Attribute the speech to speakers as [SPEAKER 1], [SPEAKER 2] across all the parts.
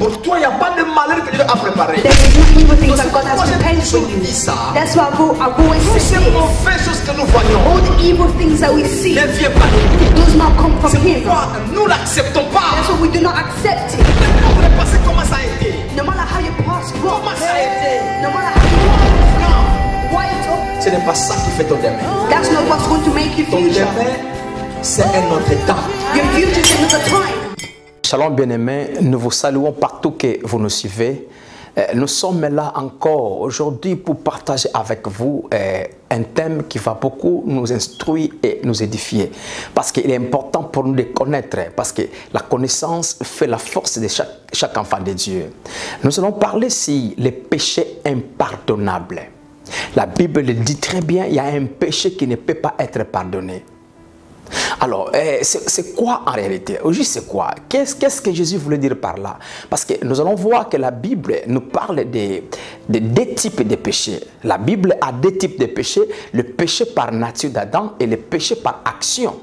[SPEAKER 1] Pour toi, il n'y a pas de malheur que Dieu a préparé.
[SPEAKER 2] There is no evil things that God has prepared for you. That's why I've always
[SPEAKER 1] Toutes ces
[SPEAKER 2] said this.
[SPEAKER 1] mauvaises choses que nous voyons
[SPEAKER 2] All the evil things that we see
[SPEAKER 1] ne viennent pas de Dieu.
[SPEAKER 2] does not come from
[SPEAKER 1] C'est
[SPEAKER 2] Him.
[SPEAKER 1] pourquoi nous n'acceptons pas.
[SPEAKER 2] That's why we do not accept it.
[SPEAKER 1] Vous passez comment ça a été.
[SPEAKER 2] No matter how you pass wrong,
[SPEAKER 1] Comment ça a été.
[SPEAKER 2] no matter how you pass white up,
[SPEAKER 1] Ce n'est pas ça qui fait ton demain.
[SPEAKER 2] that's not what's going to make you
[SPEAKER 1] Ton
[SPEAKER 2] future.
[SPEAKER 1] demain, c'est un autre état.
[SPEAKER 2] Your future is another time.
[SPEAKER 3] Shalom bien-aimés, nous vous saluons partout que vous nous suivez. Nous sommes là encore aujourd'hui pour partager avec vous un thème qui va beaucoup nous instruire et nous édifier. Parce qu'il est important pour nous de connaître, parce que la connaissance fait la force de chaque enfant de Dieu. Nous allons parler sur les péchés impardonnables. La Bible le dit très bien, il y a un péché qui ne peut pas être pardonné. Alors, c'est quoi en réalité? Aujourd'hui, c'est quoi? Qu'est-ce que Jésus voulait dire par là? Parce que nous allons voir que la Bible nous parle de deux types de péchés. La Bible a deux types de péchés. Le péché par nature d'Adam et le péché par action.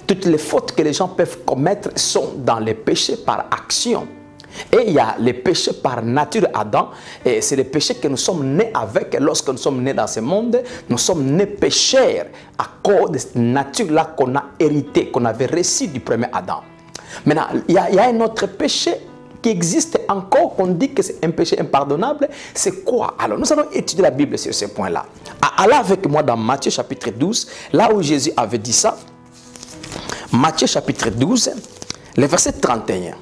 [SPEAKER 3] Toutes les fautes que les gens peuvent commettre sont dans les péchés par action. Et il y a les péchés par nature Adam, et c'est les péchés que nous sommes nés avec. Lorsque nous sommes nés dans ce monde, nous sommes nés pécheurs à cause de cette nature-là qu'on a hérité, qu'on avait reçu du premier Adam. Maintenant, il y a un autre péché qui existe encore, qu'on dit que c'est un péché impardonnable. C'est quoi? Alors, nous allons étudier la Bible sur ce point-là. Allez avec moi dans Matthieu chapitre 12, là où Jésus avait dit ça. Matthieu chapitre 12, le verset 31.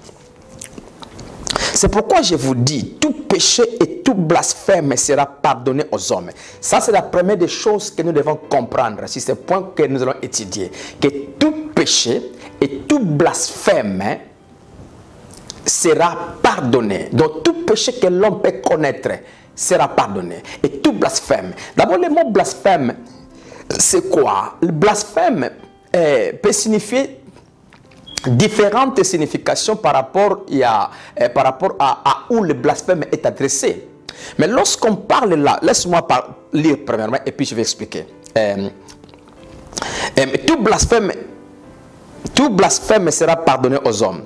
[SPEAKER 3] C'est pourquoi je vous dis, tout péché et tout blasphème sera pardonné aux hommes. Ça, c'est la première des choses que nous devons comprendre, c'est ce point que nous allons étudier. Que tout péché et tout blasphème sera pardonné. Donc, tout péché que l'homme peut connaître sera pardonné. Et tout blasphème. D'abord, le mot blasphème, c'est quoi? Le blasphème peut signifier différentes significations par rapport à où le blasphème est adressé. Mais lorsqu'on parle là, laisse-moi lire premièrement et puis je vais expliquer. Tout blasphème sera pardonné aux hommes.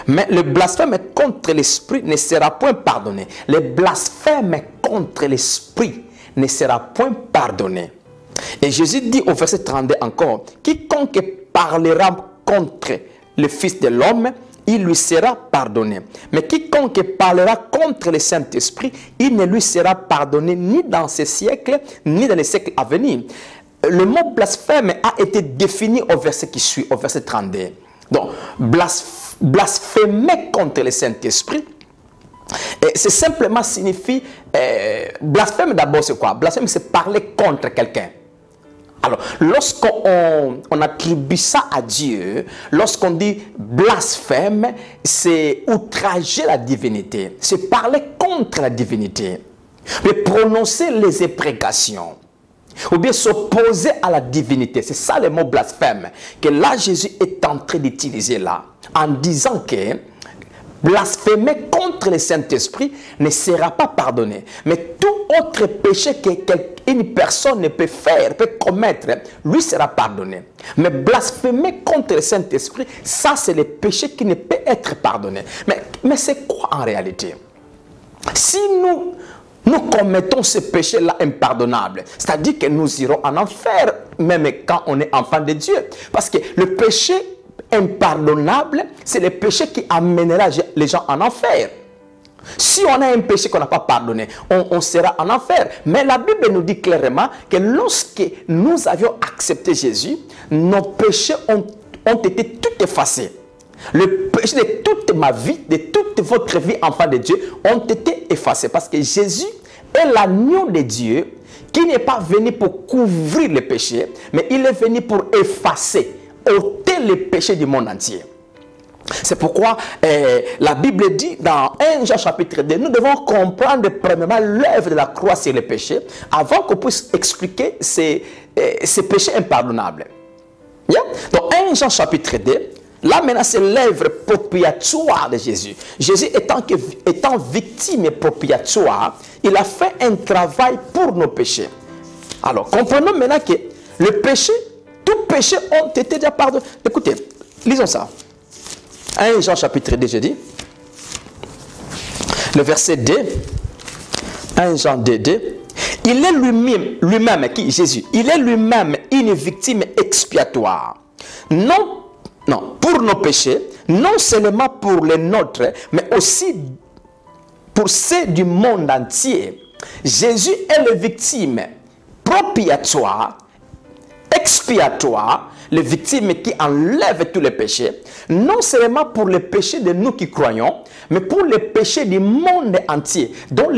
[SPEAKER 3] Mais le blasphème contre l'esprit ne sera point pardonné. Le blasphème contre l'esprit ne sera point pardonné. Et Jésus dit au verset 32 encore, quiconque parlera contre le Fils de l'homme, il lui sera pardonné. Mais quiconque parlera contre le Saint-Esprit, il ne lui sera pardonné ni dans ce siècle, ni dans les siècles à venir. Le mot blasphème a été défini au verset qui suit, au verset 32. Donc, blasphémer contre le Saint-Esprit, c'est simplement signifie, blasphème d'abord c'est quoi? Blasphème c'est parler contre quelqu'un. Alors, lorsqu'on attribue ça à Dieu, lorsqu'on dit blasphème, c'est outrager la divinité, c'est parler contre la divinité, mais prononcer les imprécations, ou bien s'opposer à la divinité. C'est ça le mot blasphème, que là Jésus est en train d'utiliser là, en disant que blasphémer contre le Saint-Esprit ne sera pas pardonné. Mais tout autre péché qu'une personne ne peut faire, peut commettre, lui sera pardonné. Mais blasphémer contre le Saint-Esprit, ça c'est le péché qui ne peut être pardonné. Mais c'est quoi en réalité? Si nous commettons ce péché-là impardonnable, c'est-à-dire que nous irons en enfer, même quand on est enfant de Dieu. Parce que le péché impardonnable, c'est le péché qui amènera les gens en enfer. Si on a un péché qu'on n'a pas pardonné, on sera en enfer. Mais la Bible nous dit clairement que lorsque nous avions accepté Jésus, nos péchés ont été tout effacés. Le péché de toute ma vie, de toute votre vie, enfant de Dieu, ont été effacés. Parce que Jésus est l'agneau de Dieu qui n'est pas venu pour couvrir le péché, mais il est venu pour effacer, ôter les péchés du monde entier. C'est pourquoi la Bible dit dans 1 Jean chapitre 2, nous devons comprendre premièrement l'œuvre de la croix sur les péchés avant qu'on puisse expliquer ces péchés impardonnables. Yeah? Donc 1 Jean chapitre 2, là maintenant c'est l'œuvre propiatoire de Jésus. Jésus étant victime propiatoire, il a fait un travail pour nos péchés. Alors comprenons maintenant que le péché, tous péchés ont été déjà pardonnés. Écoutez, lisons ça. 1 Jean chapitre 2, je dis. le verset 2, 1 Jean 2, 2, il est lui-même, qui Jésus, il est lui-même une victime expiatoire. Non, pour nos péchés, non seulement pour les nôtres, mais aussi pour ceux du monde entier. Jésus est la victime propiatoire, expiatoire, les victimes qui enlèvent tous les péchés, non seulement pour les péchés de nous qui croyons, mais pour les péchés du monde entier, dont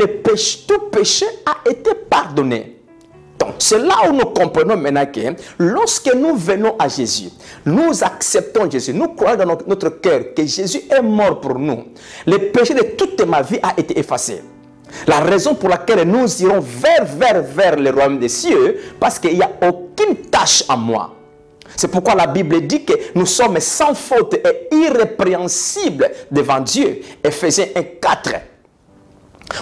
[SPEAKER 3] tout péché a été pardonné. Donc, c'est là où nous comprenons maintenant que lorsque nous venons à Jésus, nous acceptons Jésus, nous croyons dans notre cœur que Jésus est mort pour nous. Le péché de toute ma vie a été effacé. La raison pour laquelle nous irons vers le royaume des cieux, parce qu'il n'y a aucune tâche en moi. C'est pourquoi la Bible dit que nous sommes sans faute et irrépréhensibles devant Dieu. Éphésiens 1:4.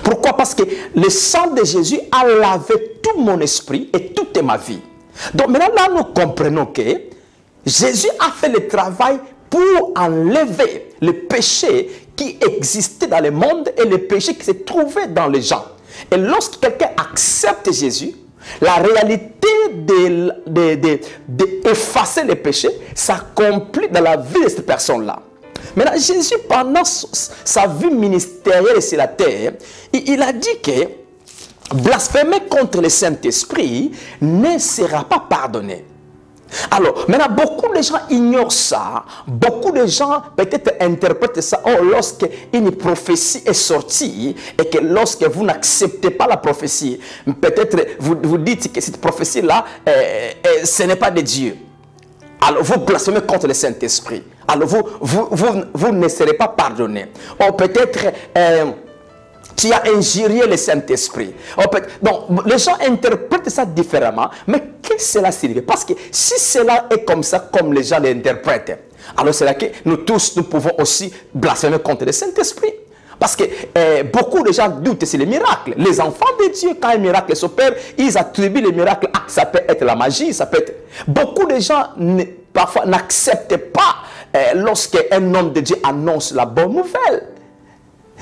[SPEAKER 3] Pourquoi? Parce que le sang de Jésus a lavé tout mon esprit et toute ma vie. Donc maintenant, là, nous comprenons que Jésus a fait le travail pour enlever le péché qui existait dans le monde et le péché qui se trouvait dans les gens. Et lorsque quelqu'un accepte Jésus, la réalité d'effacer les péchés s'accomplit dans la vie de cette personne-là. Maintenant, Jésus, pendant sa vie ministérielle sur la terre, il a dit que blasphémer contre le Saint-Esprit ne sera pas pardonné. Alors, maintenant, beaucoup de gens ignorent ça. Beaucoup de gens peut-être interprètent ça. Oh, lorsque une prophétie est sortie et que lorsque vous n'acceptez pas la prophétie, peut-être vous dites que cette prophétie-là, ce n'est pas de Dieu. Alors, vous blasphémez contre le Saint-Esprit. Alors, vous ne serez pas pardonné. Ou peut-être... tu as injurié le Saint-Esprit. Donc, les gens interprètent ça différemment. Mais qu'est-ce que cela signifie? Parce que si cela est comme ça, comme les gens l'interprètent, alors c'est là que nous tous, nous pouvons aussi blasphémer contre le Saint-Esprit. Parce que beaucoup de gens doutent sur les miracles. Les enfants de Dieu, quand un miracle s'opère, ils attribuent le miracle. Ah, ça peut être la magie, ça peut être... Beaucoup de gens, parfois, n'acceptent pas lorsqu'un homme de Dieu annonce la bonne nouvelle.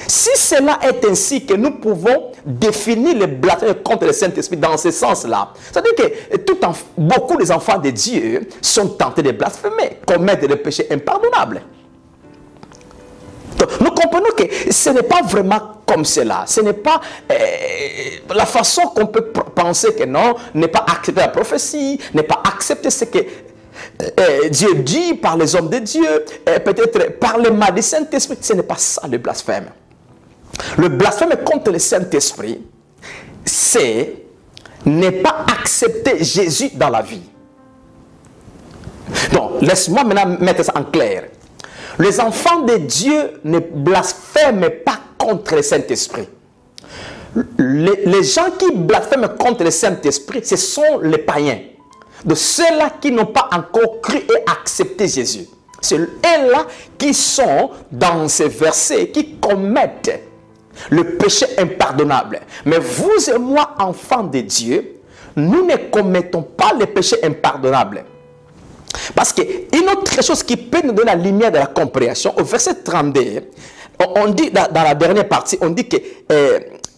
[SPEAKER 3] Si cela est ainsi que nous pouvons définir le blasphème contre le Saint-Esprit dans ce sens-là, c'est-à-dire que beaucoup des enfants de Dieu sont tentés de blasphémer, commettre des péchés impardonnables. Donc, nous comprenons que ce n'est pas vraiment comme cela. Ce n'est pas la façon qu'on peut penser que non, n'est pas accepter la prophétie, n'est pas accepter ce que Dieu dit par les hommes de Dieu, peut-être par le mal du Saint-Esprit. Ce n'est pas ça le blasphème. Le blasphème contre le Saint-Esprit, c'est ne pas accepter Jésus dans la vie. Donc, laisse-moi maintenant mettre ça en clair. Les enfants de Dieu ne blasphèment pas contre le Saint-Esprit. Les gens qui blasphèment contre le Saint-Esprit, ce sont les païens. De ceux-là qui n'ont pas encore cru et accepté Jésus. C'est eux-là qui sont dans ces versets, qui commettent le péché impardonnable. Mais vous et moi, enfants de Dieu, nous ne commettons pas le péché impardonnable. Parce qu'une autre chose qui peut nous donner la lumière de la compréhension, au verset 32, on dit dans la dernière partie, on dit que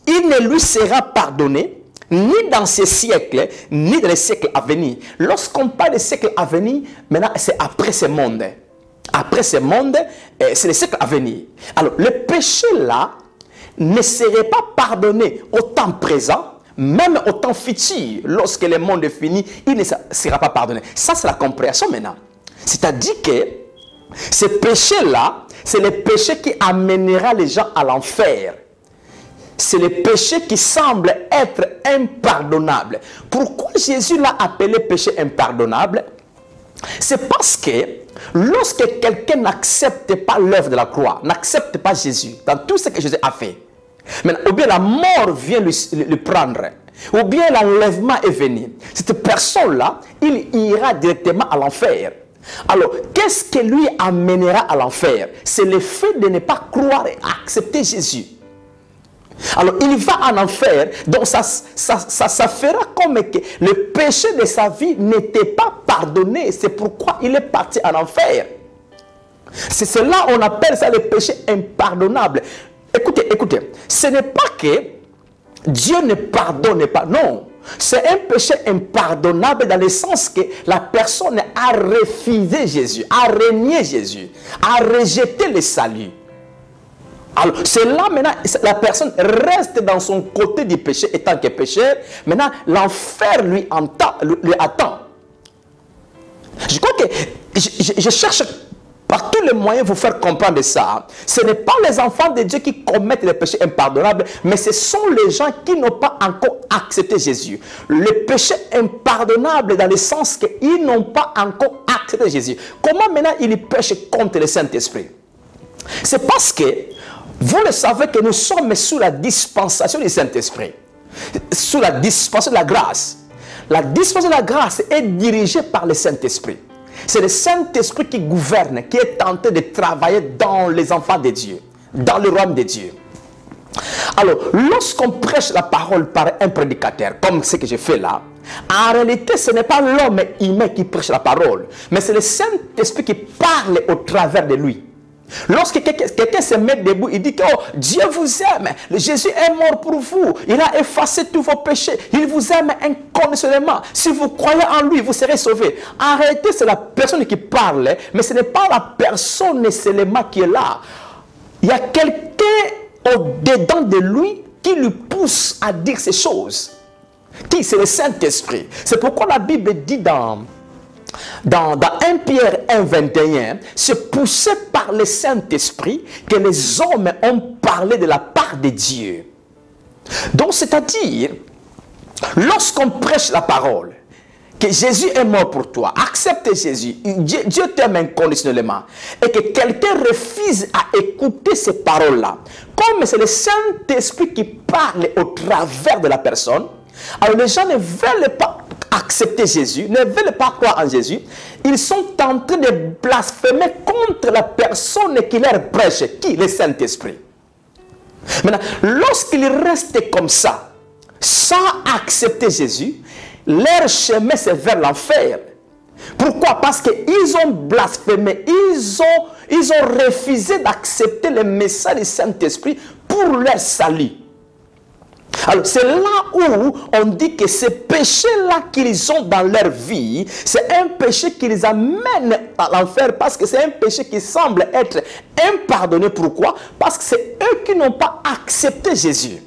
[SPEAKER 3] il ne lui sera pardonné ni dans ce siècle, ni dans les siècles à venir. Lorsqu'on parle des siècles à venir, maintenant c'est après ce monde. Après ce monde, c'est les siècles à venir. Alors, le péché là ne serait pas pardonné au temps présent, même au temps futur. Lorsque le monde est fini, il ne sera pas pardonné. Ça, c'est la compréhension maintenant. C'est-à-dire que ce péché-là, c'est le péché qui amènera les gens à l'enfer. C'est le péché qui semble être impardonnable. Pourquoi Jésus l'a appelé péché impardonnable? C'est parce que lorsque quelqu'un n'accepte pas l'œuvre de la croix, n'accepte pas Jésus dans tout ce que Jésus a fait, maintenant, ou bien la mort vient le prendre, ou bien l'enlèvement est venu, cette personne-là, il ira directement à l'enfer. Alors, qu'est-ce qui lui amènera à l'enfer? C'est le fait de ne pas croire et accepter Jésus. Alors, il va en enfer, donc ça fera comme que le péché de sa vie n'était pas pardonné. C'est pourquoi il est parti en enfer. C'est cela, on appelle ça le péché impardonnable. écoutez, écoutez, ce n'est pas que Dieu ne pardonne pas, non. C'est un péché impardonnable dans le sens que la personne a refusé Jésus, a renié Jésus, a rejeté le salut. Alors, c'est là maintenant, la personne reste dans son côté du péché étant que pécheur. Maintenant, l'enfer lui attend. Je crois que je cherche par tous les moyens vous faire comprendre ça. Ce n'est pas les enfants de Dieu qui commettent les péchés impardonnables, mais ce sont les gens qui n'ont pas encore accepté Jésus. Le péché impardonnable dans le sens qu'ils n'ont pas encore accepté Jésus. Comment maintenant ils pêchent contre le Saint-Esprit? C'est parce que vous le savez que nous sommes sous la dispensation du Saint-Esprit, sous la dispensation de la grâce. La dispensation de la grâce est dirigée par le Saint-Esprit. C'est le Saint-Esprit qui gouverne, qui est tenté de travailler dans les enfants de Dieu, dans le royaume de Dieu. Alors, lorsqu'on prêche la parole par un prédicateur, comme ce que j'ai fait là, en réalité, ce n'est pas l'homme humain qui prêche la parole, mais c'est le Saint-Esprit qui parle au travers de lui. Lorsque quelqu'un se met debout, il dit que oh, Dieu vous aime, Jésus est mort pour vous, il a effacé tous vos péchés, il vous aime inconditionnellement. Si vous croyez en lui, vous serez sauvés. En réalité, c'est la personne qui parle, mais ce n'est pas la personne seulement qui est là. Il y a quelqu'un au-dedans de lui qui lui pousse à dire ces choses. Qui? C'est le Saint-Esprit. C'est pourquoi la Bible dit dans 1 Pierre 1, 21, c'est poussé par le Saint-Esprit que les hommes ont parlé de la part de Dieu. Donc, c'est-à-dire, lorsqu'on prêche la parole, que Jésus est mort pour toi, accepte Jésus, Dieu t'aime inconditionnellement, et que quelqu'un refuse à écouter ces paroles-là, comme c'est le Saint-Esprit qui parle au travers de la personne, alors les gens ne veulent pas accepter Jésus, ne veulent pas croire en Jésus, ils sont en train de blasphémer contre la personne qui leur prêche, qui? Le Saint-Esprit. Maintenant, lorsqu'ils restent comme ça, sans accepter Jésus, leur chemin c'est vers l'enfer. Pourquoi? Parce qu'ils ont blasphémé, ils ont refusé d'accepter le message du Saint-Esprit pour leur salut. Alors, c'est là où on dit que ces péchés-là qu'ils ont dans leur vie, c'est un péché qui les amène à l'enfer parce que c'est un péché qui semble être impardonné. Pourquoi? Parce que c'est eux qui n'ont pas accepté Jésus.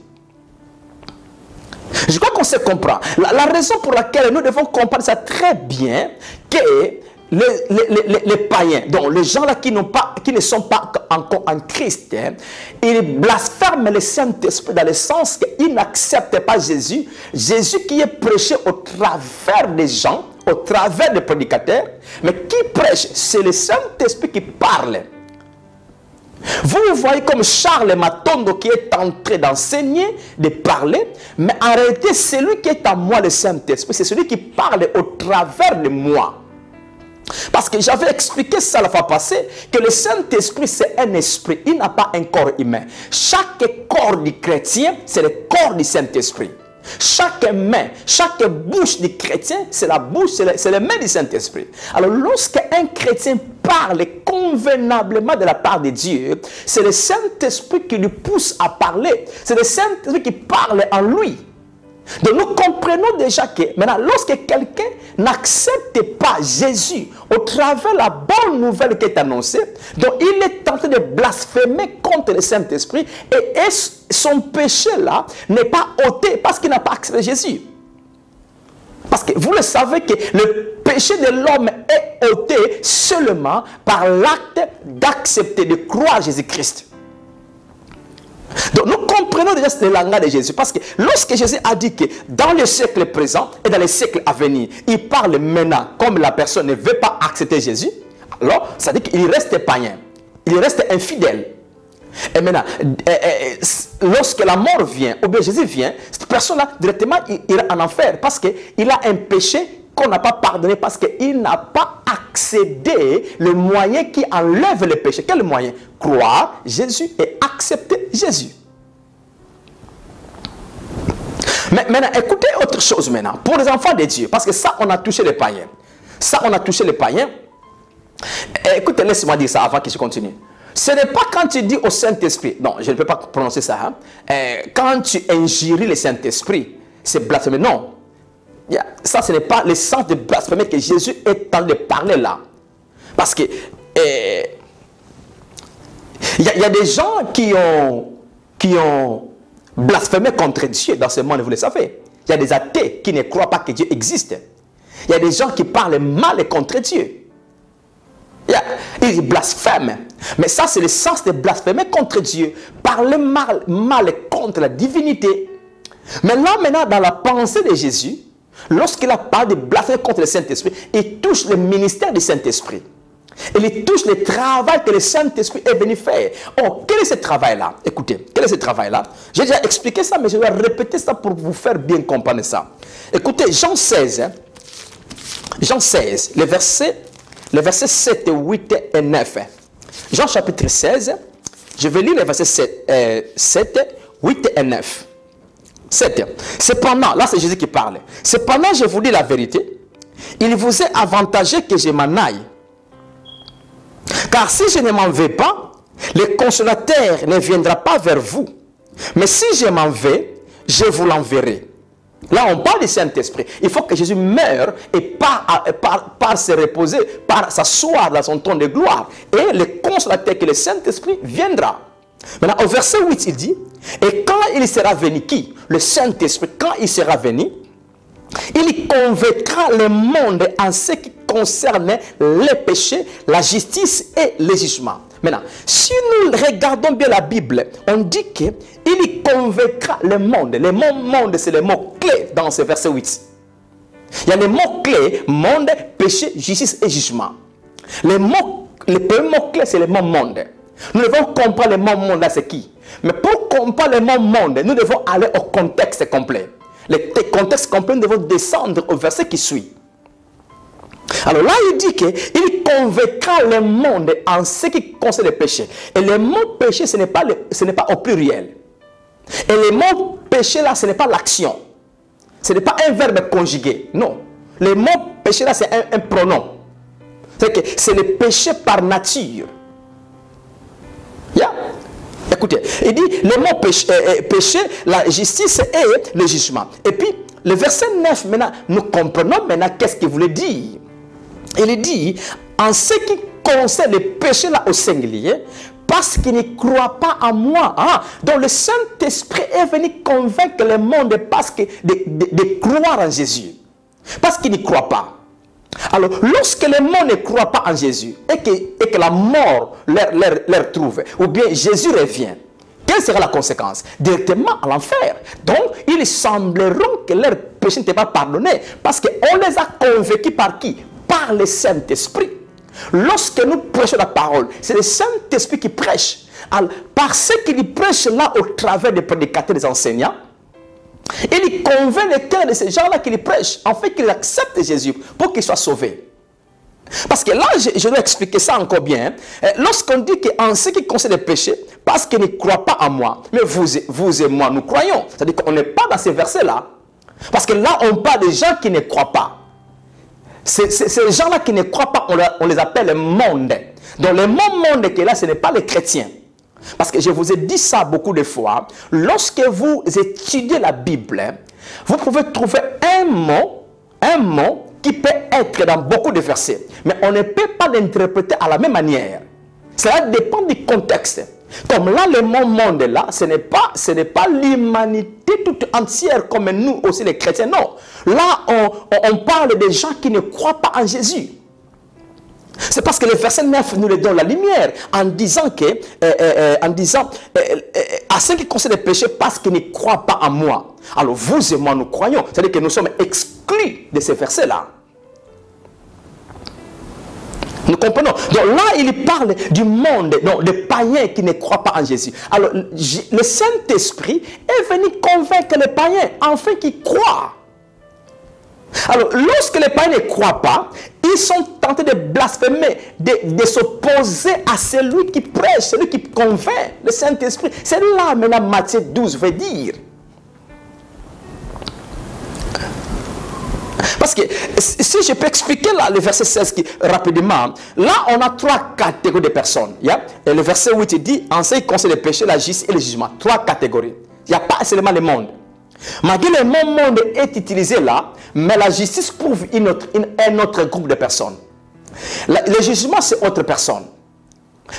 [SPEAKER 3] Je crois qu'on se comprend. La raison pour laquelle nous devons comprendre ça très bien, que les païens, donc les gens là qui ne sont pas encore en Christ, hein, ils blasphèment le Saint-Esprit dans le sens qu'ils n'acceptent pas Jésus. Jésus qui est prêché au travers des gens, au travers des prédicateurs, mais qui prêche, c'est le Saint-Esprit qui parle. Vous voyez comme Charles Matondo qui est en train d'enseigner, de parler, mais en réalité c'est lui qui est en moi, le Saint-Esprit, c'est celui qui parle au travers de moi. Parce que j'avais expliqué ça la fois passée, que le Saint-Esprit c'est un esprit, il n'a pas un corps humain. Chaque corps du chrétien, c'est le corps du Saint-Esprit. Chaque main, chaque bouche du chrétien, c'est la bouche, c'est les mains du Saint-Esprit. Alors lorsqu'un chrétien parle convenablement de la part de Dieu, c'est le Saint-Esprit qui lui pousse à parler. C'est le Saint-Esprit qui parle en lui. Donc nous comprenons déjà que maintenant, lorsque quelqu'un n'accepte pas Jésus au travers de la bonne nouvelle qui est annoncée, donc il est tenté de blasphémer contre le Saint-Esprit et son péché là n'est pas ôté parce qu'il n'a pas accepté Jésus. Parce que vous le savez que le péché de l'homme est ôté seulement par l'acte d'accepter, de croire Jésus-Christ. Donc nous comprenons déjà ce langage de Jésus parce que lorsque Jésus a dit que dans le siècle présent et dans les siècles à venir, il parle maintenant comme la personne ne veut pas accepter Jésus, alors ça veut dire qu'il reste païen, il reste infidèle. Et maintenant, lorsque la mort vient, ou bien Jésus vient, cette personne-là directement ira en enfer parce qu'il a un péché qu'on n'a pas pardonné parce qu'il n'a pas accédé le moyen qui enlève le péché. Quel moyen? Croire Jésus et accepter Jésus. Mais maintenant, écoutez autre chose maintenant. Pour les enfants de Dieu, parce que ça, on a touché les païens. Ça, on a touché les païens. Écoutez, laissez-moi dire ça avant que je continue. ce n'est pas quand tu dis au Saint-Esprit, non, je ne peux pas prononcer ça, hein. Quand tu injures le Saint-Esprit, c'est blasphémer. Non, ça ce n'est pas le sens de blasphémer que Jésus est en train de parler là. Parce que il y a des gens qui ont blasphémé contre Dieu dans ce monde, vous le savez. Il y a des athées qui ne croient pas que Dieu existe. Il y a des gens qui parlent mal contre Dieu. Ils blasphèment. Mais ça, c'est le sens de blasphémer contre Dieu. Parler mal contre la divinité. Mais là, maintenant, dans la pensée de Jésus, lorsqu'il a parlé de blasphémer contre le Saint-Esprit, il touche le ministère du Saint-Esprit. Il touche le travail que le Saint-Esprit est venu faire. Oh, quel est ce travail-là? Écoutez, quel est ce travail-là? J'ai déjà expliqué ça, mais je vais répéter ça pour vous faire bien comprendre ça. Écoutez, Jean 16, hein? Jean 16, les versets 7, 8 et 9. Jean chapitre 16, je vais lire les versets 7, 8 et 9. 7. Cependant, là c'est Jésus qui parle. Cependant, je vous dis la vérité, il vous est avantageux que je m'en aille. Car si je ne m'en vais pas, le consolateur ne viendra pas vers vous. Mais si je m'en vais, je vous l'enverrai. Là, on parle du Saint-Esprit. Il faut que Jésus meure et par se reposer, par s'asseoir dans son trône de gloire. Et le consolateur que le Saint-Esprit viendra. Maintenant, au verset 8, il dit, et quand il sera venu, qui? Le Saint-Esprit, quand il sera venu, il convaincra le monde en ce qui concerne les péchés, la justice et le jugement. Maintenant, si nous regardons bien la Bible, on dit qu'il convaincra le monde. Le mot monde, c'est le mot clé dans ce verset 8. Il y a les mots clés, monde, péché, justice et jugement. Le premier mot clé, c'est le mot monde. Nous devons comprendre le mot monde, là, c'est qui? Mais pour comprendre le mot monde, nous devons aller au contexte complet. Le contexte complet, nous devons descendre au verset qui suit. Alors là, il dit qu'il convaincra le monde en ce qui concerne le péché. Et le mot péché, ce n'est pas au pluriel. Et le mot péché, là, ce n'est pas l'action. Ce n'est pas un verbe conjugué. Non. Le mot péché, là, c'est un pronom. C'est le péché par nature. Écoutez, il dit le mot péché, la justice et le jugement. Et puis, le verset 9, maintenant, nous comprenons maintenant qu'est-ce qu'il voulait dire. Il dit, en ce qui concerne le péché là au singulier, parce qu'il ne croit pas en moi. Hein? Donc le Saint-Esprit est venu convaincre le monde de croire en Jésus. Parce qu'il n'y croit pas. Alors, lorsque le monde ne croit pas en Jésus et que la mort leur trouve, ou bien Jésus revient, quelle sera la conséquence? Directement à l'enfer. Donc, il sembleront que leur péché n'était pas pardonné parce qu'on les a convaincus par qui? Par le Saint-Esprit. Lorsque nous prêchons la parole, c'est le Saint-Esprit qui prêche. Alors, par ce qu'il prêche là au travers des prédicateurs, des enseignants, il convainc le cœur de ces gens-là qui prêchent, en fait qu'ils acceptent Jésus pour qu'ils soient sauvés. Parce que là, je dois expliquer ça encore bien. Lorsqu'on dit qu'en ce qui concerne le péché, parce qu'ils ne croient pas en moi, mais vous et moi, nous croyons. C'est-à-dire qu'on n'est pas dans ces versets-là. Parce que là, on parle des gens qui ne croient pas. Ces gens-là qui ne croient pas, on les appelle le monde. Donc le mot monde qui est là, ce n'est pas les chrétiens. Parce que je vous ai dit ça beaucoup de fois. Lorsque vous étudiez la Bible, vous pouvez trouver un mot qui peut être dans beaucoup de versets. Mais on ne peut pas l'interpréter à la même manière. Cela dépend du contexte. Comme là, le mot monde, là, ce n'est pas l'humanité toute entière comme nous aussi les chrétiens. Non. Là, on parle des gens qui ne croient pas en Jésus. C'est parce que le verset 9 nous le donne la lumière en disant que, à ceux qui concernent les péchés parce qu'ils ne croient pas en moi. Alors vous et moi nous croyons, c'est-à-dire que nous sommes exclus de ces versets-là. Nous comprenons. Donc là, il parle du monde, donc des païens qui ne croient pas en Jésus. Alors le Saint-Esprit est venu convaincre les païens, enfin qu'ils croient. Alors, lorsque les païens ne croient pas, ils sont tentés de blasphémer, de s'opposer à celui qui prêche, celui qui convainc le Saint-Esprit. C'est là maintenant Matthieu 12 veut dire. Parce que si je peux expliquer là, le verset 16 rapidement, là on a 3 catégories de personnes. Et le verset 8 dit, en ce qui concerne le péché, la justice et le jugement. 3 catégories. Il n'y a pas seulement le monde. Malgré le mot monde est utilisé là, mais la justice prouve un autre groupe de personnes. Le jugement, c'est autre personne.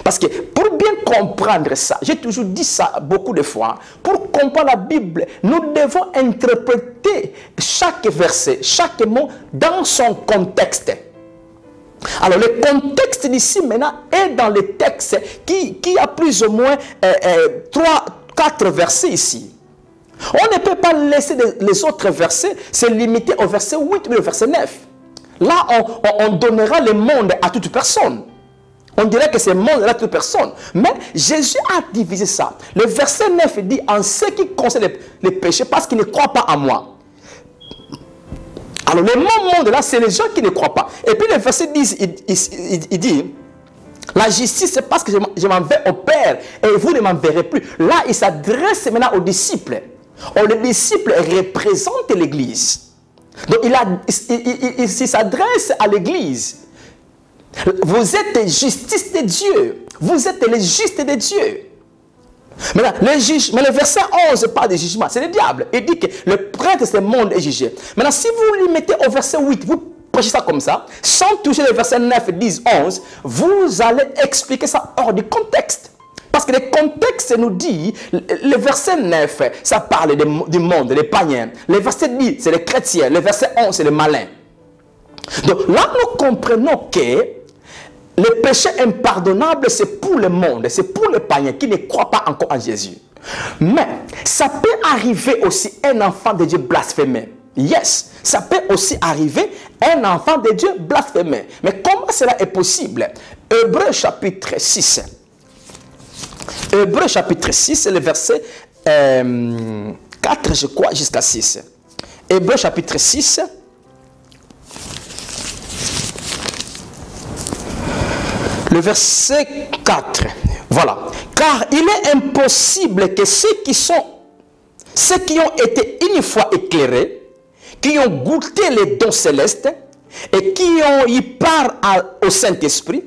[SPEAKER 3] Parce que pour bien comprendre ça, j'ai toujours dit ça beaucoup de fois, pour comprendre la Bible, nous devons interpréter chaque verset, chaque mot dans son contexte. Alors le contexte d'ici maintenant est dans le texte qui a plus ou moins 4 versets ici. On ne peut pas laisser les autres versets se limiter au verset 8 ou au verset 9. Là, on donnera le monde à toute personne. On dirait que c'est le monde à toute personne. Mais Jésus a divisé ça. Le verset 9 dit, en ce qui concerne les péchés, parce qu'ils ne croient pas en moi. Alors, le monde là, c'est les gens qui ne croient pas. Et puis le verset 10, il dit, la justice, c'est parce que je m'en vais au Père et vous ne m'en verrez plus. Là, il s'adresse maintenant aux disciples. Les disciples représentent l'Église. Donc, il s'adresse à l'Église. Vous êtes justice de Dieu. Vous êtes les justes de Dieu. Maintenant, mais le verset 11 parle de jugement. C'est le diable. Il dit que le prince de ce monde est jugé. Maintenant, si vous lui mettez au verset 8, vous prêchez ça comme ça, sans toucher le verset 9, 10, 11, vous allez expliquer ça hors du contexte. Parce que le contexte nous dit, le verset 9, ça parle du monde, des païens. Le verset 10, c'est les chrétiens. Le verset 11, c'est les malins. Donc là, nous comprenons que le péché impardonnable, c'est pour le monde, c'est pour les païens qui ne croient pas encore en Jésus. Mais ça peut arriver aussi un enfant de Dieu blasphémé. Yes, ça peut aussi arriver un enfant de Dieu blasphémé. Mais comment cela est possible? Hébreux chapitre 6. Hébreux chapitre 6, le verset 4, je crois, jusqu'à 6. Hébreux chapitre 6. Le verset 4. Voilà. Car il est impossible que ceux qui ont été une fois éclairés, qui ont goûté les dons célestes et qui ont eu part au Saint-Esprit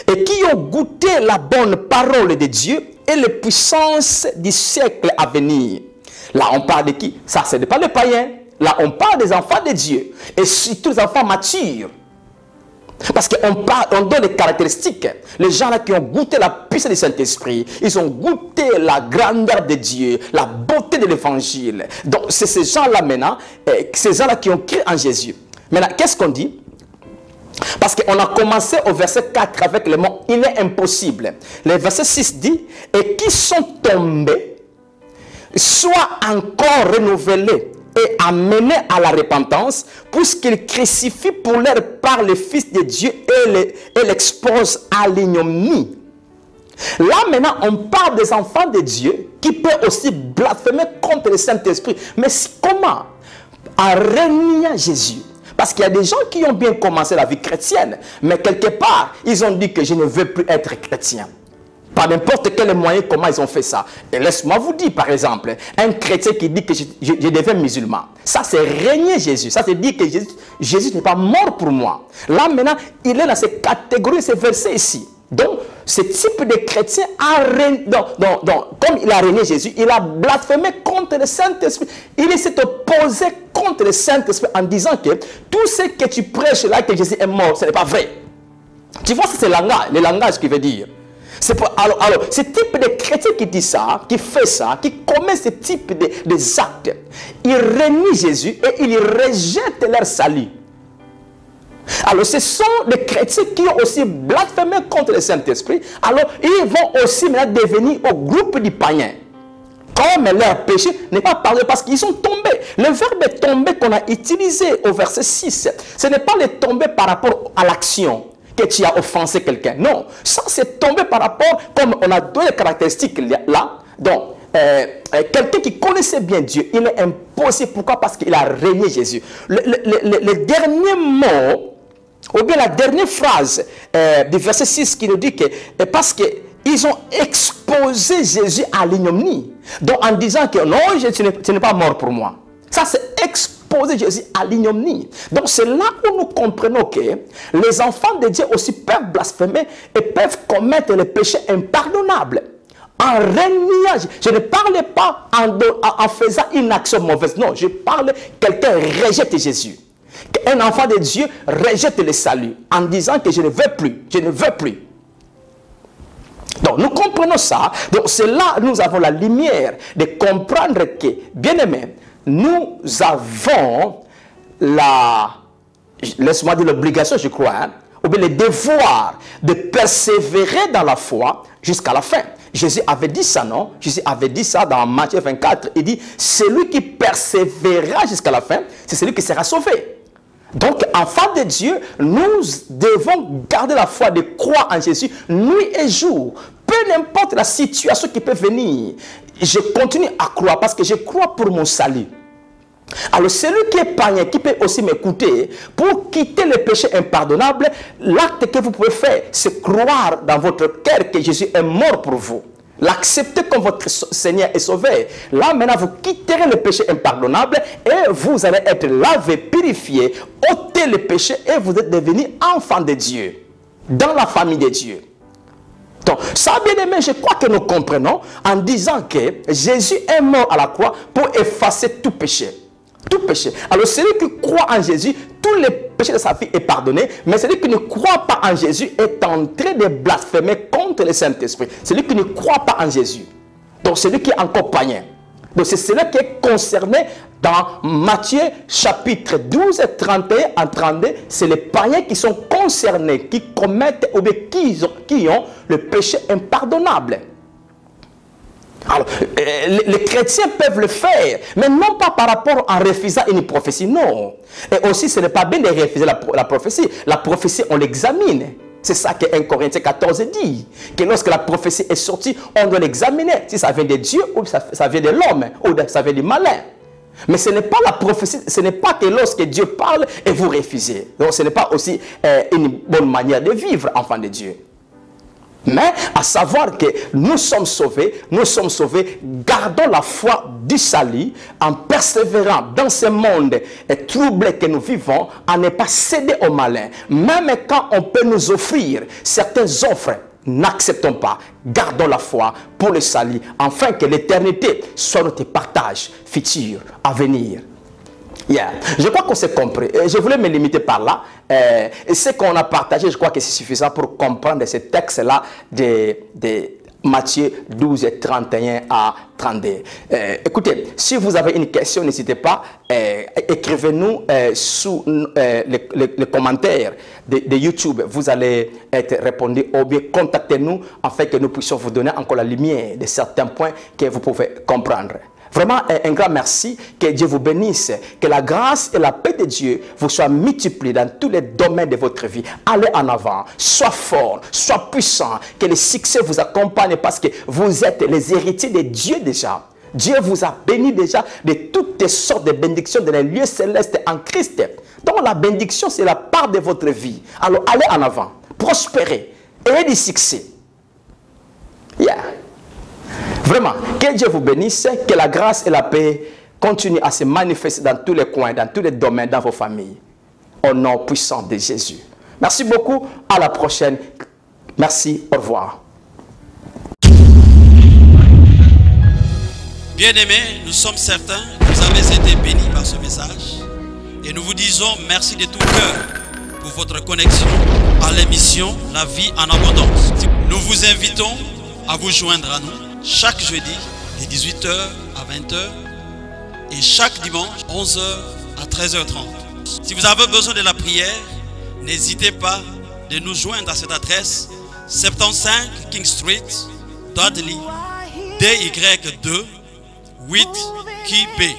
[SPEAKER 3] et qui ont goûté la bonne parole de Dieu et les puissances du siècle à venir. Là, on parle de qui? Ça, ce n'est pas les païens. Là, on parle des enfants de Dieu et surtout les enfants matures. Parce qu'on donne des caractéristiques. Les gens là qui ont goûté la puissance du Saint-Esprit, ils ont goûté la grandeur de Dieu, la beauté de l'évangile. Donc c'est ces gens-là maintenant, ces gens-là qui ont cru en Jésus. Maintenant, qu'est-ce qu'on dit? Parce qu'on a commencé au verset 4 avec le mot « il est impossible ». Le verset 6 dit « et qui sont tombés, soient encore renouvelés et amenés à la repentance, puisqu'ils crucifient pour leur part le Fils de Dieu et l'exposent à l'ignominie. » Là maintenant, on parle des enfants de Dieu qui peuvent aussi blasphémer contre le Saint-Esprit. Mais comment? En reniant Jésus. Parce qu'il y a des gens qui ont bien commencé la vie chrétienne, mais quelque part, ils ont dit que je ne veux plus être chrétien. Par n'importe quel moyen, comment ils ont fait ça. Et laisse-moi vous dire, par exemple, un chrétien qui dit que je deviens musulman. Ça, c'est régner Jésus. Ça, c'est dire que Jésus n'est pas mort pour moi. Là, maintenant, il est dans ces catégories, ces versets ici. Donc, ce type de chrétien a régné, comme il a régné Jésus, il a blasphémé contre le Saint-Esprit. Il s'est opposé contre le Saint-Esprit en disant que tout ce que tu prêches là, que Jésus est mort, ce n'est pas vrai. Tu vois, c'est le langage qui veut dire. Alors, ce type de chrétien qui dit ça, qui fait ça, qui commet ce type de actes, il renie Jésus et il rejette leur salut. Alors, ce sont des chrétiens qui ont aussi blasphémé contre le Saint-Esprit. Alors, ils vont aussi maintenant devenir au groupe du païen. Comme leur péché n'est pas pardonné parce qu'ils sont tombés. Le verbe tomber qu'on a utilisé au verset 6, ce n'est pas le tomber par rapport à l'action que tu as offensé quelqu'un. Non, ça c'est tomber par rapport, comme on a donné les caractéristiques là. Donc, quelqu'un qui connaissait bien Dieu, il est impossible. Pourquoi? Parce qu'il a régné Jésus. Le dernier mot, ou bien la dernière phrase du verset 6 qui nous dit que parce qu'ils ont exposé Jésus à l'ignominie. Donc en disant que non, tu n'es pas mort pour moi. Ça c'est exposer exposer Jésus à l'ignominie. Donc c'est là où nous comprenons que les enfants de Dieu aussi peuvent blasphémer et peuvent commettre les péchés impardonnables. En reniant, je ne parle pas en faisant une action mauvaise. Non, je parle quelqu'un rejette Jésus. Un enfant de Dieu rejette le salut en disant que je ne veux plus, je ne veux plus. Donc nous comprenons ça. Donc c'est là nous avons la lumière de comprendre que, bien aimé, nous avons la, laisse-moi dire l'obligation, je crois, hein, ou bien le devoir de persévérer dans la foi jusqu'à la fin. Jésus avait dit ça, non? Jésus avait dit ça dans Matthieu 24. Il dit, celui qui persévérera jusqu'à la fin, c'est celui qui sera sauvé. Donc, enfants de Dieu, nous devons garder la foi de croire en Jésus nuit et jour. Peu importe la situation qui peut venir, je continue à croire parce que je crois pour mon salut. Alors, celui qui est païen, qui peut aussi m'écouter, pour quitter le péché impardonnable, l'acte que vous pouvez faire, c'est croire dans votre cœur que Jésus est mort pour vous. L'accepter comme votre Seigneur et Sauveur. Là, maintenant, vous quitterez le péché impardonnable et vous allez être lavé, purifié, ôter le péché et vous êtes devenu enfant de Dieu, dans la famille de Dieu. Donc, ça, bien aimé, je crois que nous comprenons en disant que Jésus est mort à la croix pour effacer tout péché. Tout péché. Alors, celui qui croit en Jésus, tous les péchés de sa vie est pardonné, mais celui qui ne croit pas en Jésus est en train de blasphémer contre le Saint-Esprit. Celui qui ne croit pas en Jésus. Donc, celui qui est encore païen. Donc, c'est celui qui est concerné dans Matthieu chapitre 12, 31 à 32. C'est les païens qui sont concernés, qui commettent ou bien qui ont le péché impardonnable. Alors, les chrétiens peuvent le faire, mais non pas par rapport à refuser une prophétie, non. Et aussi, ce n'est pas bien de refuser la prophétie. La prophétie, on l'examine. C'est ça que 1 Corinthiens 14 dit. Que lorsque la prophétie est sortie, on doit l'examiner. Si ça vient de Dieu, ou ça vient de l'homme, ou ça vient du malin. Mais ce n'est pas la prophétie, ce n'est pas que lorsque Dieu parle et vous refusez. Donc, ce n'est pas aussi une bonne manière de vivre, enfant de Dieu. Mais à savoir que nous sommes sauvés, gardons la foi du salut en persévérant dans ce monde troublé que nous vivons, à ne pas céder au malin. Même quand on peut nous offrir certaines offres, n'acceptons pas, gardons la foi pour le salut, afin que l'éternité soit notre partage futur à venir. Yeah. Je crois qu'on s'est compris. Je voulais me limiter par là. Et ce qu'on a partagé, je crois que c'est suffisant pour comprendre ce texte-là de Matthieu 12, 31 à 32. Écoutez, si vous avez une question, n'hésitez pas, écrivez-nous sous les commentaires de YouTube. Vous allez être répondu ou bien contactez-nous afin que nous puissions vous donner encore la lumière de certains points que vous pouvez comprendre. Vraiment, un grand merci. Que Dieu vous bénisse. Que la grâce et la paix de Dieu vous soient multipliées dans tous les domaines de votre vie. Allez en avant. Sois fort. Sois puissant. Que le succès vous accompagne parce que vous êtes les héritiers de Dieu déjà. Dieu vous a béni déjà de toutes sortes de bénédictions dans les lieux célestes en Christ. Donc la bénédiction, c'est la part de votre vie. Alors allez en avant. Prospérez. Ayez du succès. Yeah. Vraiment, que Dieu vous bénisse, que la grâce et la paix continuent à se manifester dans tous les coins, dans tous les domaines, dans vos familles. Au nom puissant de Jésus. Merci beaucoup, à la prochaine. Merci, au revoir.
[SPEAKER 4] Bien-aimés, nous sommes certains que vous avez été bénis par ce message. Et nous vous disons merci de tout cœur pour votre connexion à l'émission La Vie en Abondance. Nous vous invitons à vous joindre à nous chaque jeudi de 18h à 20h et chaque dimanche 11h à 13h30. Si vous avez besoin de la prière, n'hésitez pas de nous joindre à cette adresse 75 King Street, Dudley, DY2 8 P.